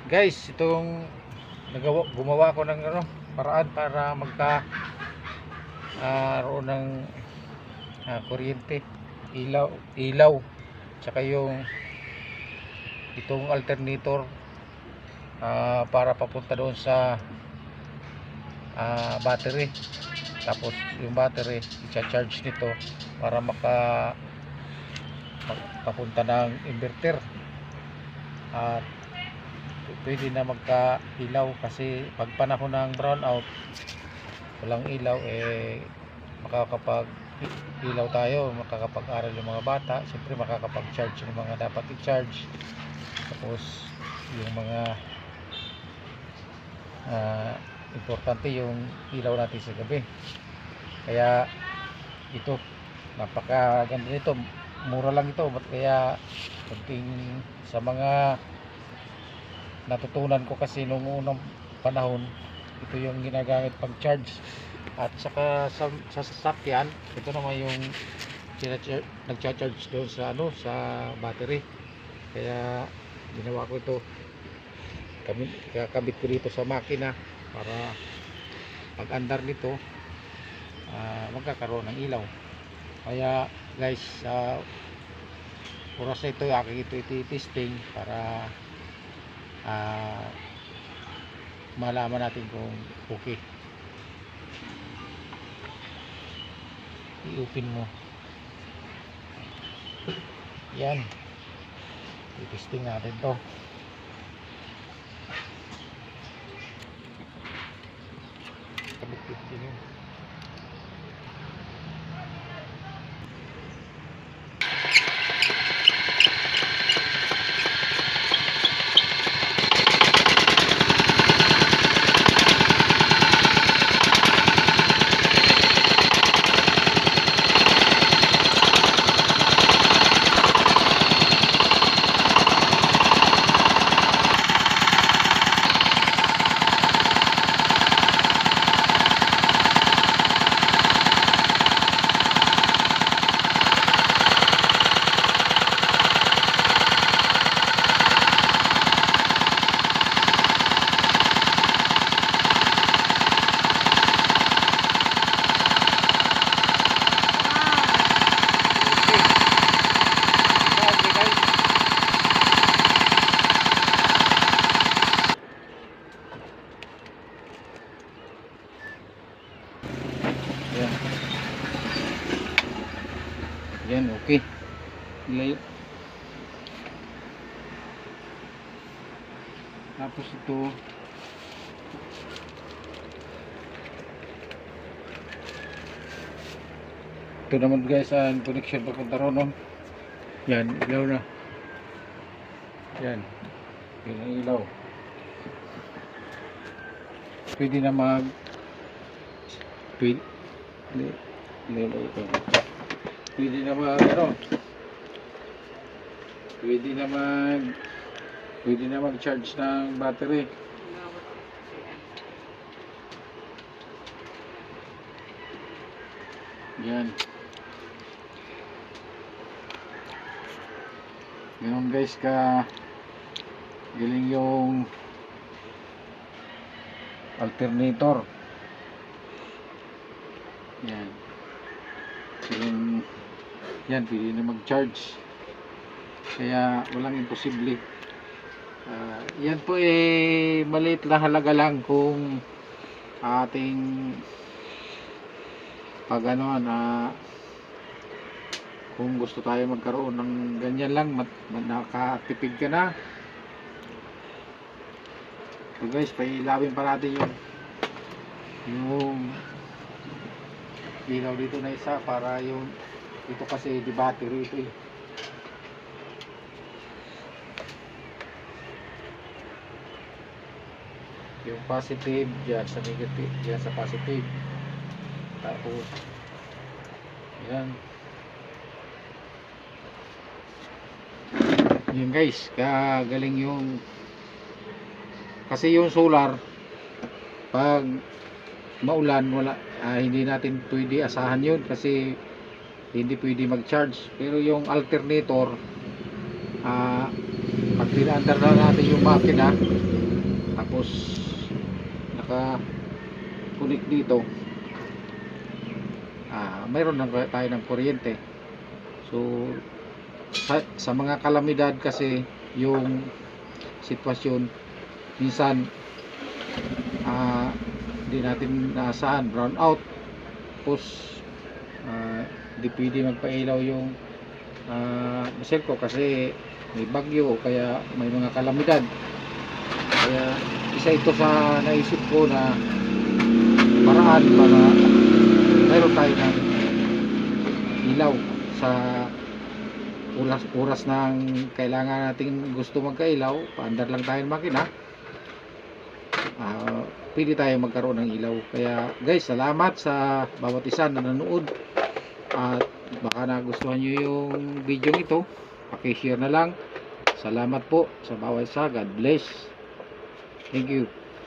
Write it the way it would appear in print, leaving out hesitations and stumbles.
Guys, gumawa ko ng paraan para roon ng kuryente, ilaw, tsaka yung itong alternator para papunta doon sa battery. Tapos yung battery i-charge nito para papunta ng inverter, at pwede na magka-ilaw. Kasi pag panahon ng brownout, walang ilaw, makakapag ilaw tayo, makakapag-aral yung mga bata, siyempre makakapag-charge yung mga dapat i-charge. Tapos yung mga importante yung ilaw natin sa gabi. Kaya ito, napakaganda nito, mura lang ito. Kaya kunting sa mga natutunan ko, kasi nung unang panahon ito yung ginagamit pag charge. At saka sa sasakyan, ito naman yung nagcha-charge doon sa sa battery. Kaya ginawa ko ito, kakabit ko dito sa makina para pag andar nito magkakaroon ng ilaw. Kaya guys, oras na ito aking iti-testing para malaman natin kung okay. I-open mo yan, i-testing natin to. Kabit-kabit yun. Yan, okay. Ilayo. Tapos ito, naman guys ang connection papunta ron, no? Yan, ilaw na. Yan, yun ang ilaw. Pwede na pwede na mag-charge ng battery. Yan. Ganun guys galing yung alternator. Yan. Yan, pwede na mag-charge. Kaya walang imposible. Yan po maliit na halaga lang kung ating kung gusto tayo magkaroon ng ganyan lang, nakatipid ka na. So guys, pailawin pa natin yung ilaw dito na isa, para ito kasi di battery ito yung positive dyan sa negative, dyan sa positive. Tapos yan guys, kagaling kasi yung solar pag maulan, hindi natin pwede asahan yun, kasi hindi pwede mag-charge. Pero yung alternator, pag pinaandar na natin yung makina, tapos naka connect dito, mayroon lang tayo ng kuryente. So sa mga kalamidad kasi yung sitwasyon minsan hindi natin nasaan, brown out, tapos di pwede magpailaw yung machine ko kasi may bagyo o kaya may mga kalamidad. Kaya isa ito sa naisip ko na paraan para mayroon tayo ng ilaw sa oras ng kailangan nating gusto magkailaw. Paandar lang tayo ng makina, pwede tayo magkaroon ng ilaw. Kaya guys, salamat sa bawat isa na nanood, at baka nagustuhan nyo yung video nito, paki-share na lang. Salamat po sa bawat isa. God bless. Thank you.